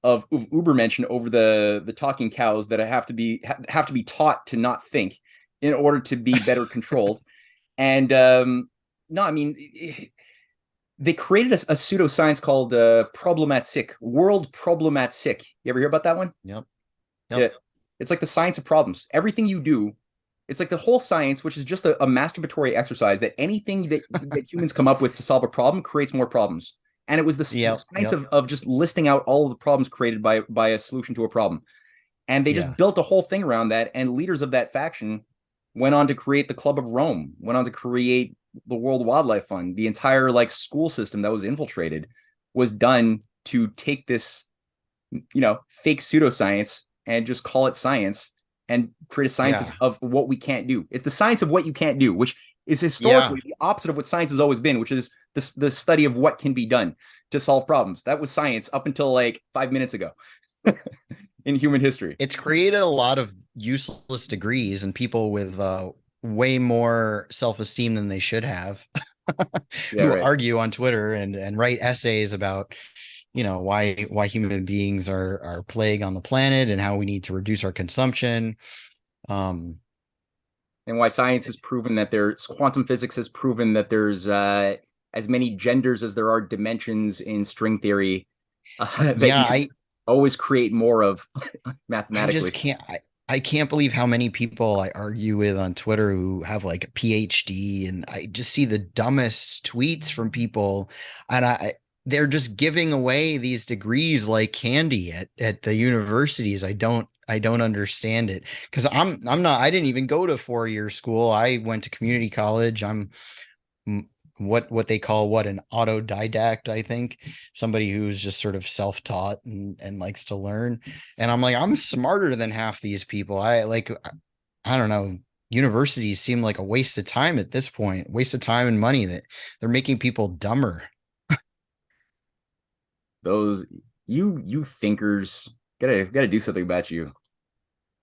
of Ubermensch over the talking cows that have to be taught to not think in order to be better controlled. And no, I mean, they created a pseudoscience called problematic, world problematic. You ever hear about that one? Yep. Yeah. Yep. It's like the science of problems. Everything you do, it's like the whole science, which is just a masturbatory exercise, that anything that humans come up with to solve a problem creates more problems. And it was the Yep. science Yep. of just listing out all of the problems created by a solution to a problem. And they just Yeah. built a whole thing around that. And leaders of that faction went on to create the Club of Rome, went on to create the World Wildlife Fund. The entire like school system that was infiltrated was done to take this, fake pseudoscience and just call it science and create a science Yeah. of what we can't do. It's the science of what you can't do, which is Yeah. historically the opposite of what science has always been, which is the study of what can be done to solve problems. That was science up until like 5 minutes ago in human history. It's created a lot of useless degrees and people with way more self-esteem than they should have Yeah, who right. argue on Twitter and write essays about, why human beings are plague on the planet and how we need to reduce our consumption. Um, And why science has proven that there's quantum physics has proven that there's as many genders as there are dimensions in string theory that yeah, you can always create more of I just mathematically. can't. I can't believe how many people I argue with on Twitter who have like a PhD, and I just see the dumbest tweets from people, and they're just giving away these degrees like candy at the universities. I don't understand it because I'm not. I didn't even go to 4 year school. I went to community college. I'm what they call an autodidact, I think, somebody who's just sort of self-taught and likes to learn. And I'm like, I'm smarter than half these people. I don't know, universities seem like a waste of time at this point, waste of time and money, that they're making people dumber. Those you thinkers gotta do something about you.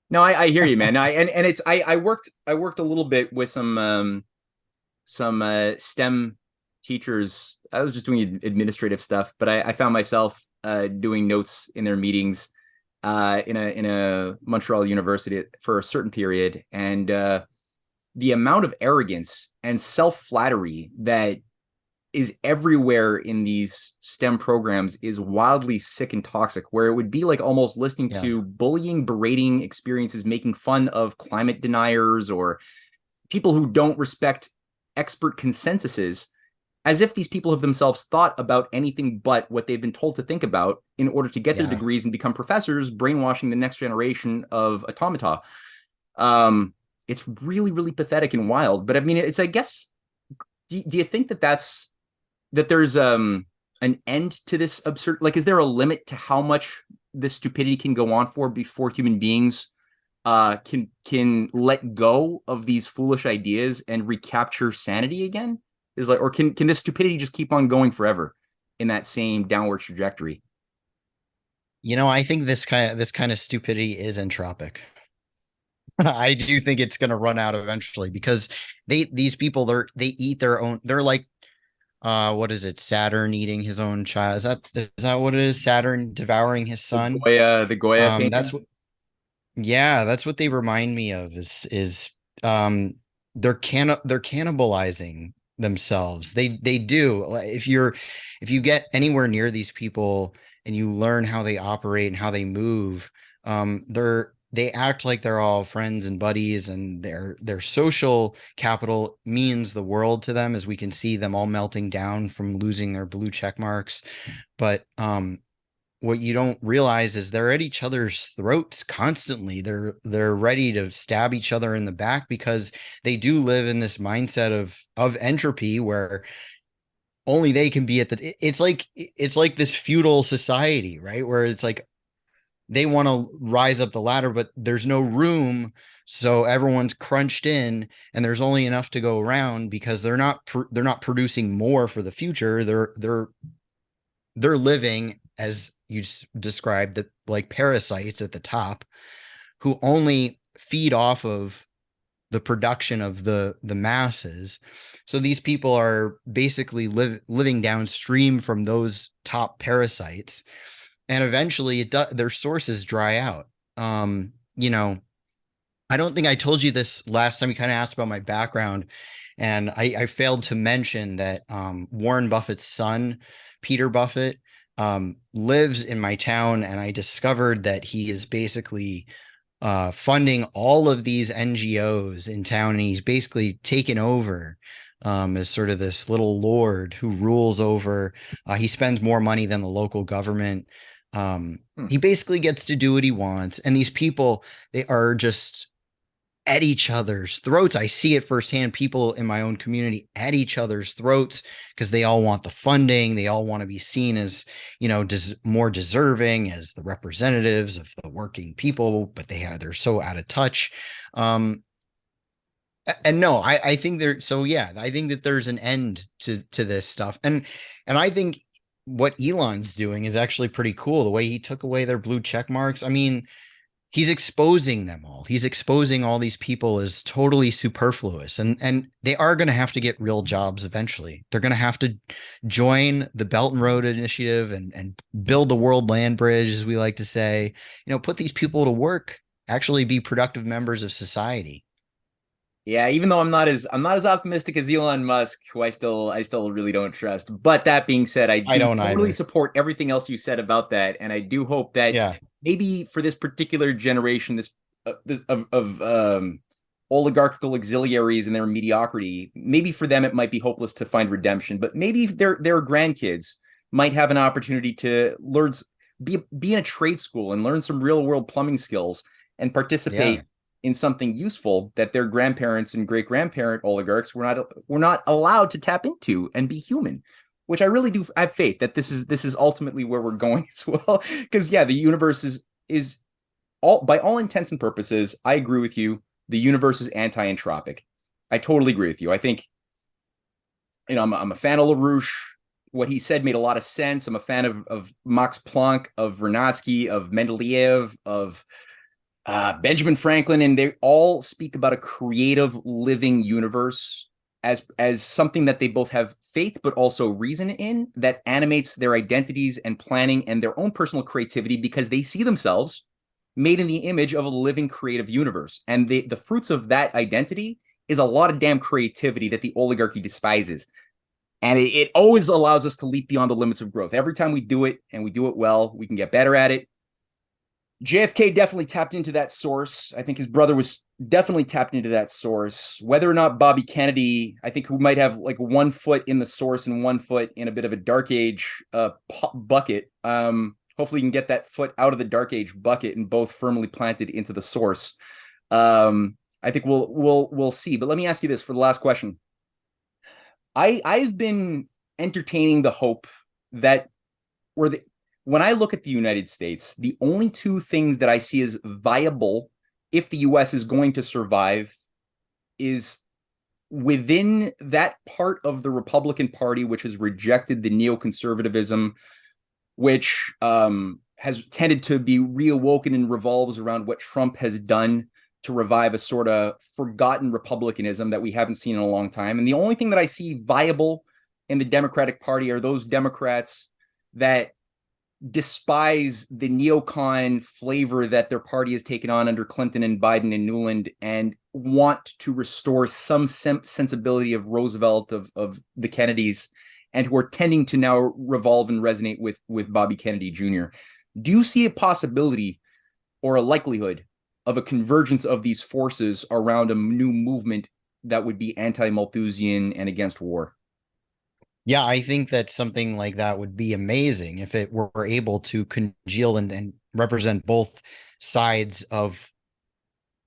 No, I hear you, man. And it's I worked a little bit with some STEM teachers. I was just doing administrative stuff, but I found myself doing notes in their meetings in a Montreal university for a certain period, and the amount of arrogance and self flattery that is everywhere in these STEM programs is wildly sick and toxic, where it would be like almost listening Yeah. to bullying, berating experiences, making fun of climate deniers or people who don't respect expert consensuses, as if these people have themselves thought about anything but what they've been told to think about in order to get their Yeah. degrees and become professors, brainwashing the next generation of automata. Um, it's really, really pathetic and wild. But I mean, it's, I guess, do you think that there's an end to this absurd? Like, is there a limit to how much this stupidity can go on for before human beings can let go of these foolish ideas and recapture sanity again? Is like, or can this stupidity just keep on going forever in that same downward trajectory? I think this kind of stupidity is entropic. I do think it's going to run out eventually because these people, they eat their own. They're like, what is it? Saturn eating his own child. Is that what it is? Saturn devouring his son. The Goya That's painting. what. Yeah, that's what they remind me of. Um they're cannibalizing themselves. They do. If you get anywhere near these people and you learn how they operate and how they move, they act like they're all friends and buddies, and their social capital means the world to them, as we can see them all melting down from losing their blue check marks. But what you don't realize is they're at each other's throats constantly. They're ready to stab each other in the back because they do live in this mindset of entropy where only they can be at it's like this feudal society, right? Where it's like they want to rise up the ladder, but there's no room. So everyone's crunched in and there's only enough to go around because they're not producing more for the future. They're living, as you described, that like parasites at the top who only feed off of the production of the masses. So these people are basically living downstream from those top parasites, and eventually their sources dry out. You know, I don't think I told you this last time. You kind of asked about my background, and I failed to mention that Warren Buffett's son, Peter Buffett, lives in my town, and I discovered that he is basically funding all of these NGOs in town, and he's basically taken over as sort of this little lord who rules over. He spends more money than the local government. He basically gets to do what he wants, and these people, they are just at each other's throats. I see it firsthand. People in my own community at each other's throats because they all want the funding. They all want to be seen as, more deserving, as the representatives of the working people, but they're so out of touch. And no, I think I think that there's an end to this stuff. And I think what Elon's doing is actually pretty cool. The way he took away their blue check marks. I mean, he's exposing them all. He's exposing all these people as totally superfluous, and they are going to have to get real jobs eventually. They're going to have to join the Belt and Road Initiative and build the World Land Bridge, as we like to say. Put these people to work, actually be productive members of society. Yeah, even though I'm not as optimistic as Elon Musk, who I still really don't trust. But that being said, I don't totally either. support everything else you said about that, and I do hope that maybe for this particular generation, this of oligarchical auxiliaries and their mediocrity, maybe for them it might be hopeless to find redemption. But maybe their grandkids might have an opportunity to be in a trade school and learn some real world plumbing skills and participate in something useful that their grandparents and great grandparent oligarchs were not allowed to tap into and be human. Which I really do have faith that this is ultimately where we're going as well. Because the universe is all, by all intents and purposes, I agree with you. The universe is anti-entropic. I totally agree with you. I think, I'm a fan of LaRouche. What he said made a lot of sense. I'm a fan of Max Planck, of Vernadsky, of Mendeleev, of Benjamin Franklin, and they all speak about a creative living universe as something that they both have faith but also reason in, that animates their identities and planning and their own personal creativity, because they see themselves made in the image of a living creative universe. And the fruits of that identity is a lot of damn creativity that the oligarchy despises. And it always allows us to leap beyond the limits of growth. Every time we do it, and we do it well, we can get better at it. JFK definitely tapped into that source. I think his brother was definitely tapped into that source. Whether or not Bobby Kennedy, I think, who might have like 1 foot in the source and 1 foot in a bit of a dark age bucket. Hopefully, you can get that foot out of the dark age bucket and both firmly planted into the source. I think we'll see. But let me ask you this for the last question. I've been entertaining the hope that when I look at the United States, the only two things that I see as viable if the US is going to survive is within that part of the Republican Party which has rejected the neoconservatism, which has tended to be reawoken and revolves around what Trump has done to revive a sort of forgotten republicanism that we haven't seen in a long time. And the only thing that I see viable in the Democratic Party are those Democrats that despise the neocon flavor that their party has taken on under Clinton and Biden and Newland, and want to restore some sensibility of Roosevelt, of the Kennedys, and who are tending to now revolve and resonate with Bobby Kennedy Jr. Do you see a possibility or a likelihood of a convergence of these forces around a new movement that would be anti-Malthusian and against war? Yeah, I think that something like that would be amazing if it were able to congeal and represent both sides of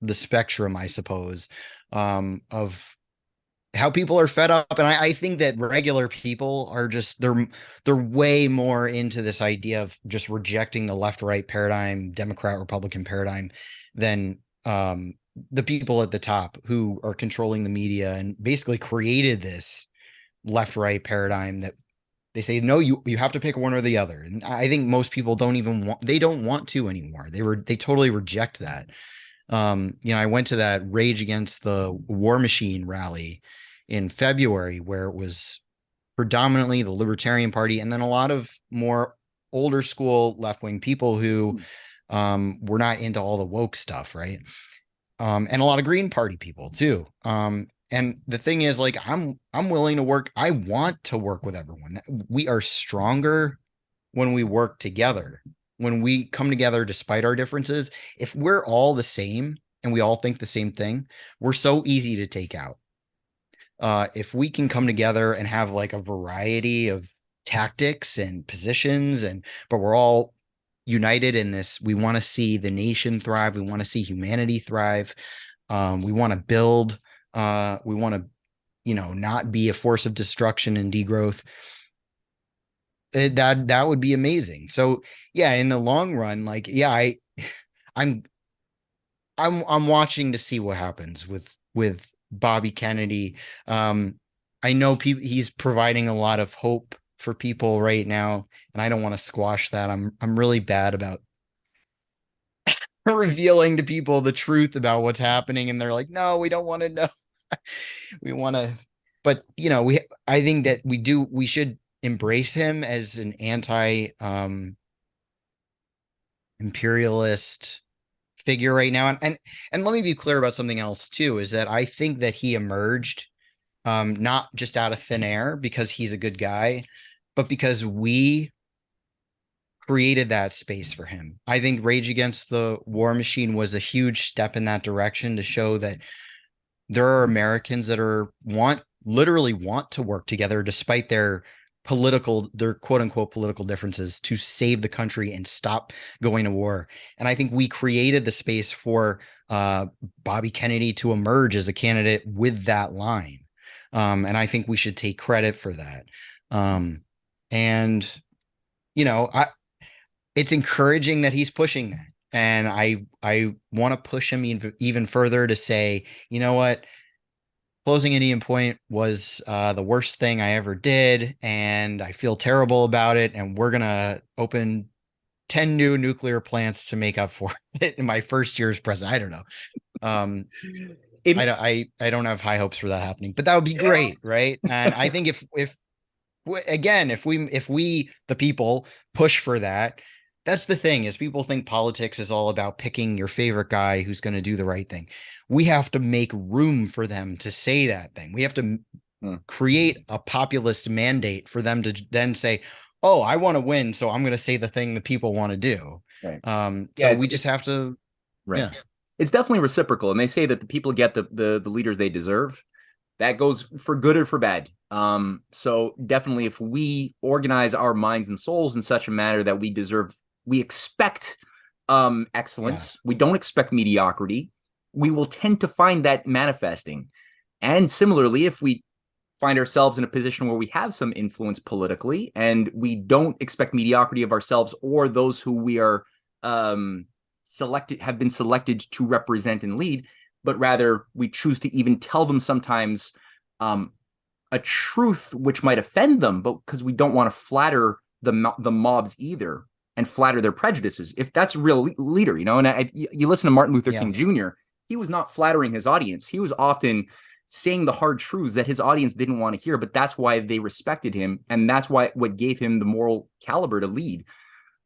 the spectrum, I suppose, of how people are fed up. And I think that regular people are just, they're way more into this idea of just rejecting the left-right paradigm, Democrat-Republican paradigm, than the people at the top who are controlling the media and basically created this left-right paradigm that they say, no, you have to pick one or the other. And I think most people don't want to anymore. They totally reject that. I went to that Rage Against the War Machine rally in February, where it was predominantly the Libertarian Party, and then a lot of more older school left-wing people who were not into all the woke stuff, right? And a lot of Green Party people too. And the thing is, like, I'm willing to work. I want to work with everyone. We are stronger when we work together, when we come together despite our differences. If we're all the same and we all think the same thing, we're so easy to take out. If we can come together and have like a variety of tactics and positions, but we're all united in this, we want to see the nation thrive. We want to see humanity thrive. We want to build. We want to, not be a force of destruction and degrowth. That would be amazing. So yeah, in the long run, like, yeah, I'm I'm watching to see what happens with Bobby Kennedy. I know he's providing a lot of hope for people right now, and I don't want to squash that. I'm really bad about revealing to people the truth about what's happening, and they're like, no, we don't want to know. We want to, but I think that we should embrace him as an anti imperialist figure right now. And let me be clear about something else too, is that I think that he emerged not just out of thin air because he's a good guy, but because we created that space for him. I think Rage Against the War Machine was a huge step in that direction to show that there are Americans that literally want to work together despite their quote unquote political differences to save the country and stop going to war. And I think we created the space for Bobby Kennedy to emerge as a candidate with that line. And I think we should take credit for that. And it's encouraging that he's pushing that. And I want to push him even further to say, you know what? Closing Indian Point was the worst thing I ever did, and I feel terrible about it. And we're going to open 10 new nuclear plants to make up for it in my first year as president. I don't know. I don't have high hopes for that happening, but that would be great, right? And I think if we the people push for that, that's the thing, is people think politics is all about picking your favorite guy who's going to do the right thing. We have to make room for them to say that thing. We have to create a populist mandate for them to then say, oh, I want to win, so I'm going to say the thing that people want to do. Right. So we just have to. Right. Yeah. It's definitely reciprocal. And they say that the people get the leaders they deserve. That goes for good or for bad. So definitely, if we organize our minds and souls in such a manner that we expect excellence, we don't expect mediocrity, we will tend to find that manifesting. And similarly, if we find ourselves in a position where we have some influence politically and we don't expect mediocrity of ourselves or those who we are have been selected to represent and lead, but rather we choose to even tell them sometimes a truth which might offend them, but because we don't want to flatter the mobs either and flatter their prejudices. If that's a real leader, and you listen to Martin Luther King Jr., he was not flattering his audience. He was often saying the hard truths that his audience didn't want to hear, but that's why they respected him. And that's what gave him the moral caliber to lead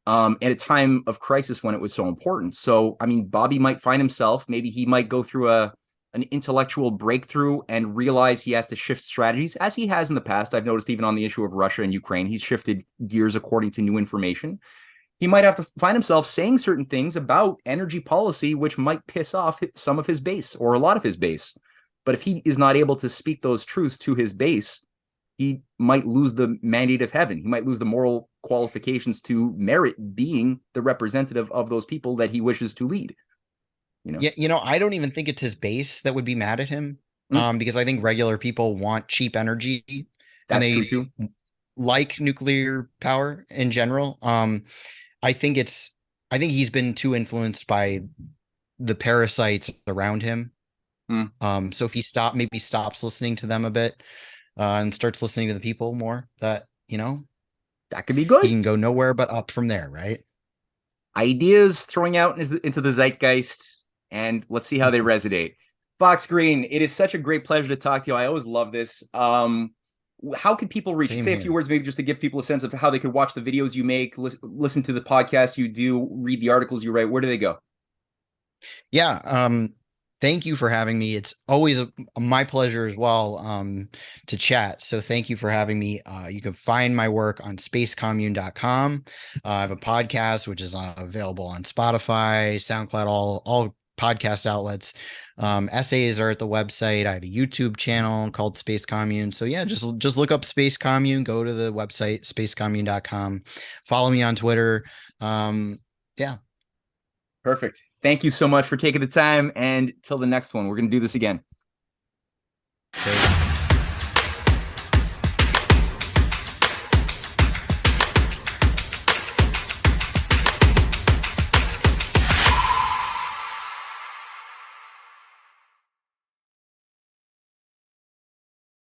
at a time of crisis when it was so important. So, I mean, Bobby might find himself, maybe he might go through an intellectual breakthrough and realize he has to shift strategies, as he has in the past. I've noticed even on the issue of Russia and Ukraine, he's shifted gears according to new information. He might have to find himself saying certain things about energy policy, which might piss off some of his base or a lot of his base. But if he is not able to speak those truths to his base, he might lose the mandate of heaven. He might lose the moral qualifications to merit being the representative of those people that he wishes to lead. Yeah, I don't even think it's his base that would be mad at him, because I think regular people want cheap energy. That's true too. Like nuclear power in general. I think he's been too influenced by the parasites around him. So if he maybe stops listening to them a bit, and starts listening to the people more, that could be good. He can go nowhere but up from there, right? Ideas throwing out into the zeitgeist and let's see how they resonate. Fox Green, it is such a great pleasure to talk to you. I always love this. How can people reach you? Same Say a here. few words, maybe just to give people a sense of how they could watch the videos you make, listen to the podcast you do, read the articles you write. Where do they go? Yeah. Thank you for having me. It's always my pleasure as well to chat. So thank you for having me. You can find my work on spacecommune.com. I have a podcast, which is available on Spotify, SoundCloud, all podcast outlets. Essays are at the website. I have a YouTube channel called Space Commune. So yeah, just look up Space Commune, go to the website, spacecommune.com. Follow me on Twitter. Yeah. Perfect. Thank you so much for taking the time. And till the next one, we're going to do this again. Okay.